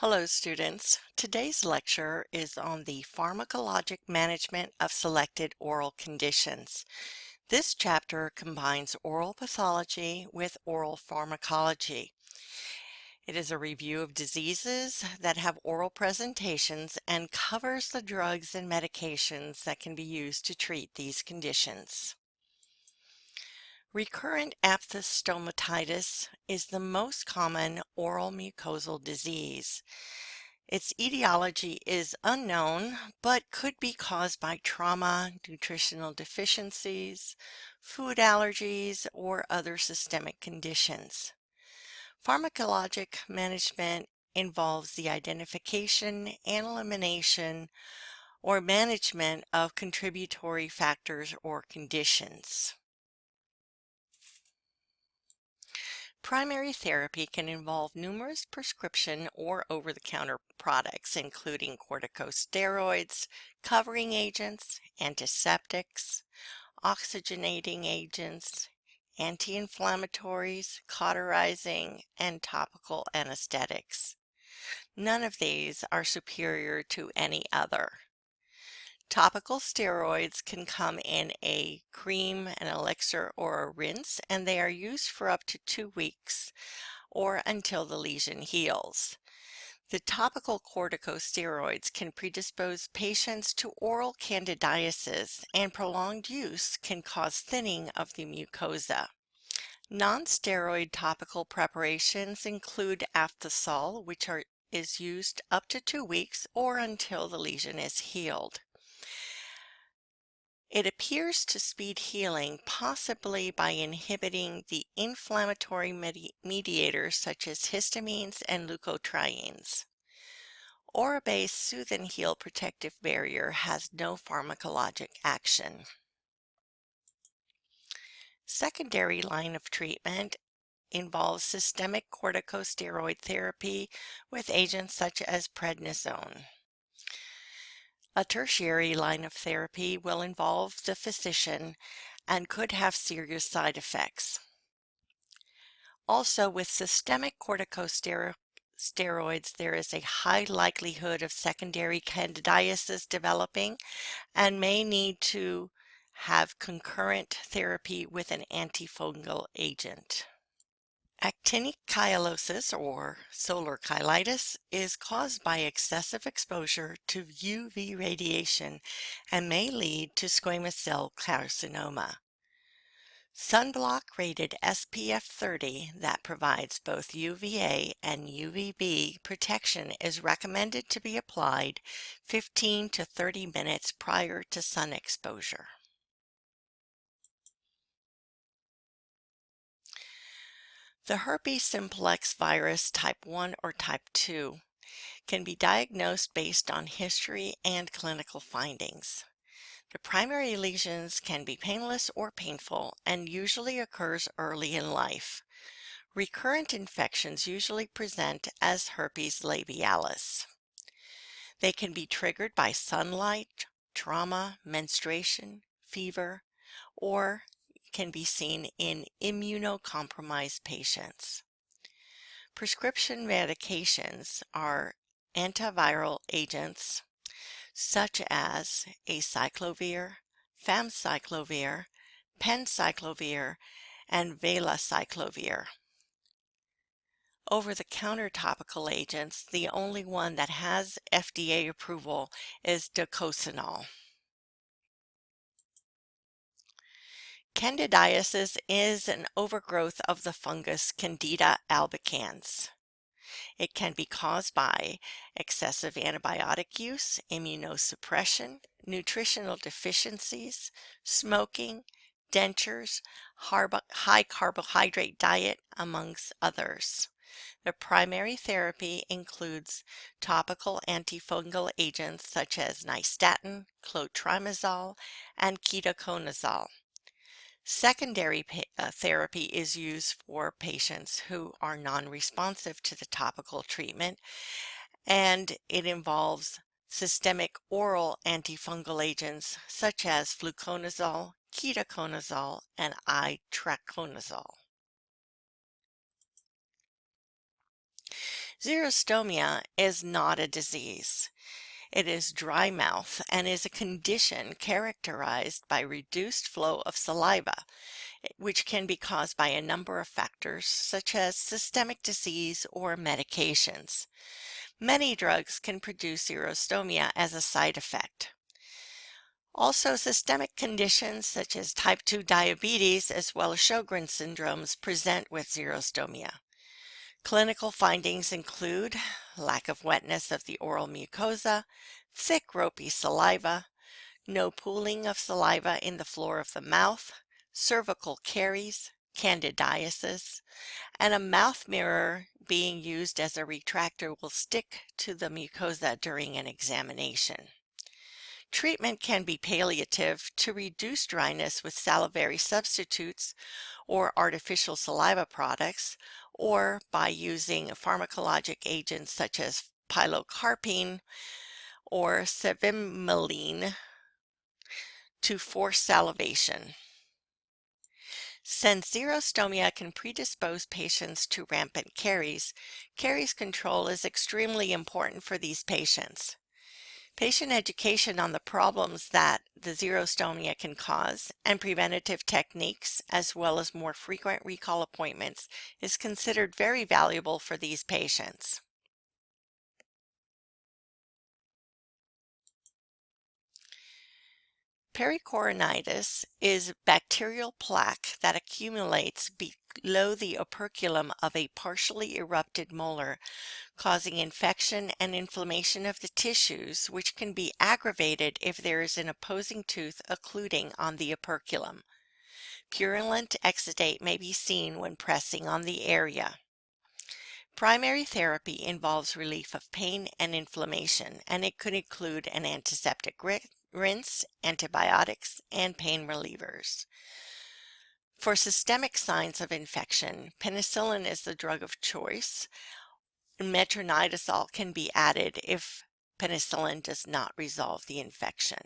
Hello students. Today's lecture is on the pharmacologic management of selected oral conditions. This chapter combines oral pathology with oral pharmacology. It is a review of diseases that have oral presentations and covers the drugs and medications that can be used to treat these conditions. Recurrent aphthous stomatitis is the most common oral mucosal disease. Its etiology is unknown, but could be caused by trauma, nutritional deficiencies, food allergies, or other systemic conditions. Pharmacologic management involves the identification and elimination or management of contributory factors or conditions. Primary therapy can involve numerous prescription or over-the-counter products, including corticosteroids, covering agents, antiseptics, oxygenating agents, anti-inflammatories, cauterizing, and topical anesthetics. None of these are superior to any other. Topical steroids can come in a cream, an elixir, or a rinse, and they are used for up to 2 weeks or until the lesion heals. The topical corticosteroids can predispose patients to oral candidiasis, and prolonged use can cause thinning of the mucosa. Non-steroid topical preparations include Aphthosol, which is used up to 2 weeks or until the lesion is healed. It appears to speed healing, possibly by inhibiting the inflammatory mediators such as histamines and leukotrienes. Ora-based Soothe and Heal protective barrier has no pharmacologic action. Secondary line of treatment involves systemic corticosteroid therapy with agents such as prednisone. A tertiary line of therapy will involve the physician and could have serious side effects. Also, with systemic corticosteroids, there is a high likelihood of secondary candidiasis developing and may need to have concurrent therapy with an antifungal agent. Actinic cheilosis or solar cheilitis is caused by excessive exposure to UV radiation and may lead to squamous cell carcinoma. Sunblock rated SPF 30 that provides both UVA and UVB protection is recommended to be applied 15 to 30 minutes prior to sun exposure. The herpes simplex virus type 1 or type 2 can be diagnosed based on history and clinical findings. The primary lesions can be painless or painful and usually occurs early in life. Recurrent infections usually present as herpes labialis. They can be triggered by sunlight, trauma, menstruation, fever, or can be seen in immunocompromised patients. Prescription medications are antiviral agents such as acyclovir, famciclovir, penciclovir, and valacyclovir. Over-the-counter topical agents, the only one that has FDA approval is docosanol. Candidiasis is an overgrowth of the fungus Candida albicans. It can be caused by excessive antibiotic use, immunosuppression, nutritional deficiencies, smoking, dentures, high carbohydrate diet, amongst others. The primary therapy includes topical antifungal agents such as nystatin, clotrimazole, and ketoconazole. Secondary therapy is used for patients who are non-responsive to the topical treatment, and it involves systemic oral antifungal agents such as fluconazole, ketoconazole, and itraconazole. Xerostomia is not a disease. It is dry mouth and is a condition characterized by reduced flow of saliva, which can be caused by a number of factors such as systemic disease or medications. Many drugs can produce xerostomia as a side effect. Also, systemic conditions such as type 2 diabetes as well as Sjogren's syndromes present with xerostomia. Clinical findings include lack of wetness of the oral mucosa, thick ropey saliva, no pooling of saliva in the floor of the mouth, cervical caries, candidiasis, and a mouth mirror being used as a retractor will stick to the mucosa during an examination. Treatment can be palliative to reduce dryness with salivary substitutes or artificial saliva products, or by using pharmacologic agents such as pilocarpine or cevimeline to force salivation. Since xerostomia can predispose patients to rampant caries, caries control is extremely important for these patients. Patient education on the problems that the xerostomia can cause and preventative techniques, as well as more frequent recall appointments, is considered very valuable for these patients. Pericoronitis is bacterial plaque that accumulates below the operculum of a partially erupted molar, causing infection and inflammation of the tissues, which can be aggravated if there is an opposing tooth occluding on the operculum. Purulent exudate may be seen when pressing on the area. Primary therapy involves relief of pain and inflammation, and it could include an antiseptic rinse, antibiotics, and pain relievers. For systemic signs of infection, penicillin is the drug of choice. Metronidazole can be added if penicillin does not resolve the infection.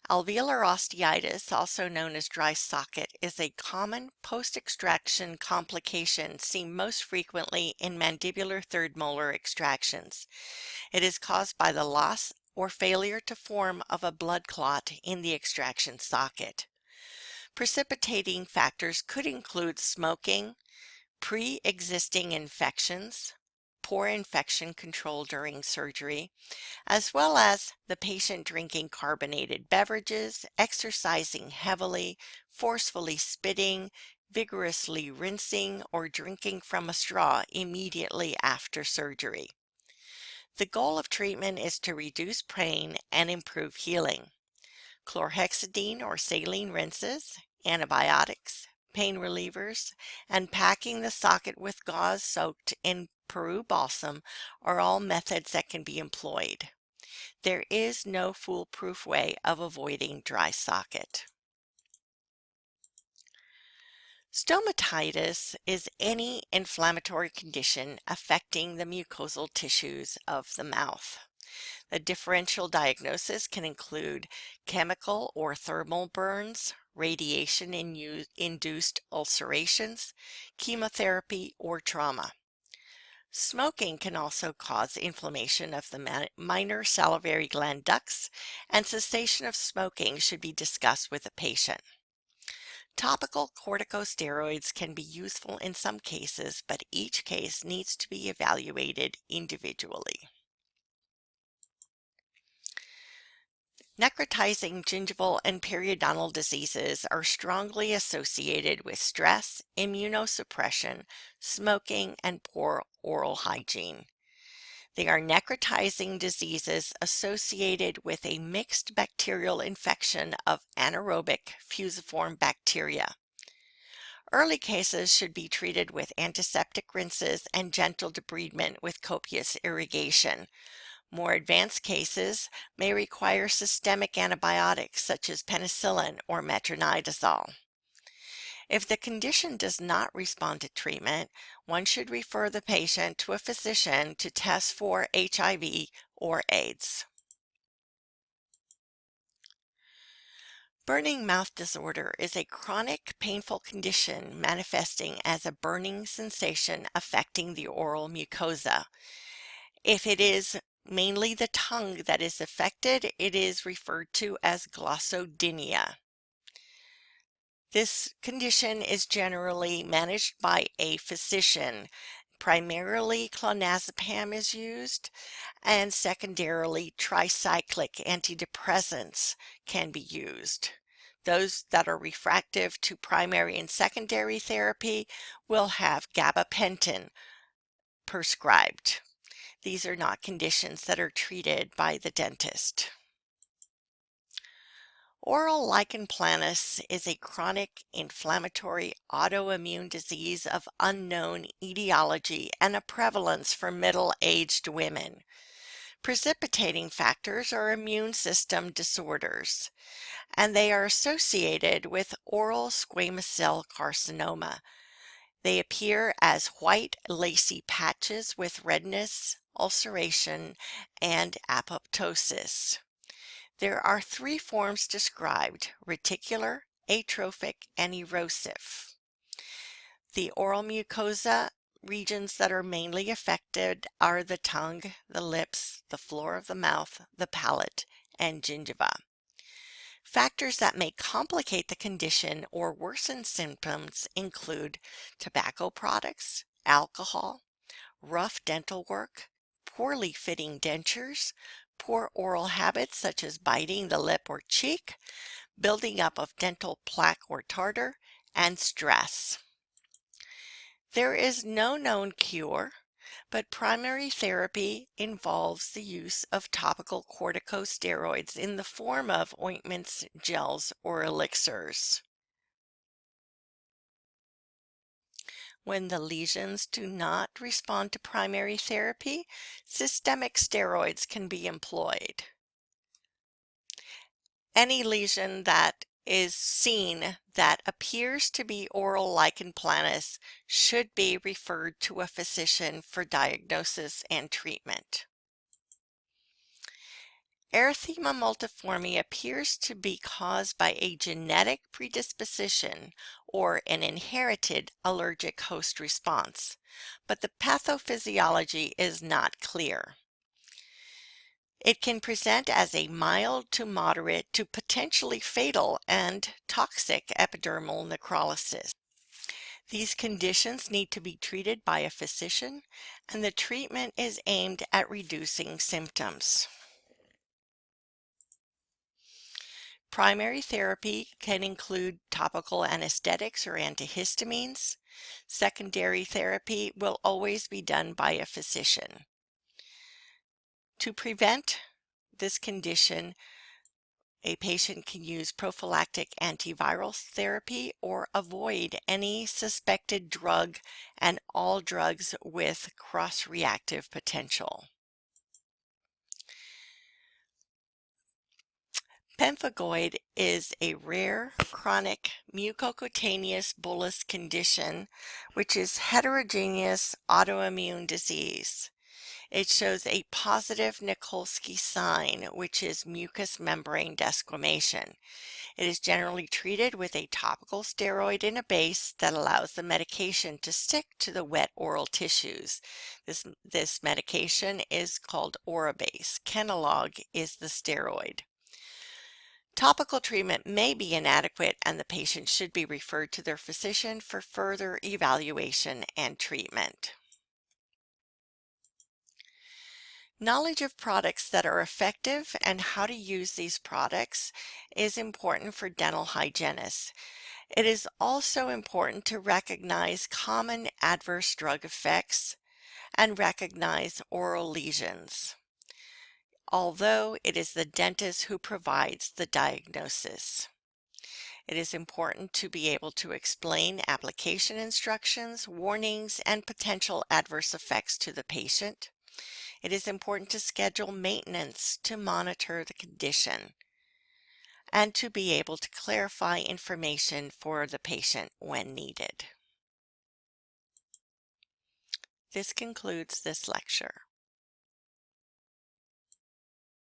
Alveolar osteitis, also known as dry socket, is a common post-extraction complication seen most frequently in mandibular third molar extractions. It is caused by the loss or failure to form of a blood clot in the extraction socket. Precipitating factors could include smoking, pre-existing infections, poor infection control during surgery, as well as the patient drinking carbonated beverages, exercising heavily, forcefully spitting, vigorously rinsing, or drinking from a straw immediately after surgery. The goal of treatment is to reduce pain and improve healing. Chlorhexidine or saline rinses, antibiotics, pain relievers, and packing the socket with gauze soaked in Peru balsam are all methods that can be employed. There is no foolproof way of avoiding dry socket. Stomatitis is any inflammatory condition affecting the mucosal tissues of the mouth. The differential diagnosis can include chemical or thermal burns, radiation-induced ulcerations, chemotherapy, or trauma. Smoking can also cause inflammation of the minor salivary gland ducts, and cessation of smoking should be discussed with the patient. Topical corticosteroids can be useful in some cases, but each case needs to be evaluated individually. Necrotizing gingival and periodontal diseases are strongly associated with stress, immunosuppression, smoking, and poor oral hygiene. They are necrotizing diseases associated with a mixed bacterial infection of anaerobic fusiform bacteria. Early cases should be treated with antiseptic rinses and gentle debridement with copious irrigation. More advanced cases may require systemic antibiotics such as penicillin or metronidazole. If the condition does not respond to treatment, one should refer the patient to a physician to test for HIV or AIDS. Burning mouth disorder is a chronic, painful condition manifesting as a burning sensation affecting the oral mucosa. If it is mainly the tongue that is affected, it is referred to as glossodynia. This condition is generally managed by a physician. Primarily, clonazepam is used, and secondarily, tricyclic antidepressants can be used. Those that are refractive to primary and secondary therapy will have gabapentin prescribed. These are not conditions that are treated by the dentist. Oral lichen planus is a chronic inflammatory autoimmune disease of unknown etiology and a prevalence for middle-aged women. Precipitating factors are immune system disorders, and they are associated with oral squamous cell carcinoma. They appear as white lacy patches with redness, ulceration, and apoptosis. There are three forms described: reticular, atrophic, and erosive. The oral mucosa regions that are mainly affected are the tongue, the lips, the floor of the mouth, the palate, and gingiva. Factors that may complicate the condition or worsen symptoms include tobacco products, alcohol, rough dental work, poorly fitting dentures, poor oral habits such as biting the lip or cheek, building up of dental plaque or tartar, and stress. There is no known cure, but primary therapy involves the use of topical corticosteroids in the form of ointments, gels, or elixirs. When the lesions do not respond to primary therapy, systemic steroids can be employed. Any lesion that is seen that appears to be oral lichen planus should be referred to a physician for diagnosis and treatment. Erythema multiforme appears to be caused by a genetic predisposition or an inherited allergic host response, but the pathophysiology is not clear. It can present as a mild to moderate to potentially fatal and toxic epidermal necrolysis. These conditions need to be treated by a physician, and the treatment is aimed at reducing symptoms. Primary therapy can include topical anesthetics or antihistamines. Secondary therapy will always be done by a physician. To prevent this condition, a patient can use prophylactic antiviral therapy or avoid any suspected drug and all drugs with cross-reactive potential. Pemphigoid is a rare chronic mucocutaneous bullous condition which is heterogeneous autoimmune disease. It shows a positive Nikolsky sign, which is mucous membrane desquamation. It is generally treated with a topical steroid in a base that allows the medication to stick to the wet oral tissues. This medication is called Orabase. Kenalog is the steroid. Topical treatment may be inadequate, and the patient should be referred to their physician for further evaluation and treatment. Knowledge of products that are effective and how to use these products is important for dental hygienists. It is also important to recognize common adverse drug effects and recognize oral lesions, although it is the dentist who provides the diagnosis. It is important to be able to explain application instructions, warnings, and potential adverse effects to the patient. It is important to schedule maintenance to monitor the condition and to be able to clarify information for the patient when needed. This concludes this lecture.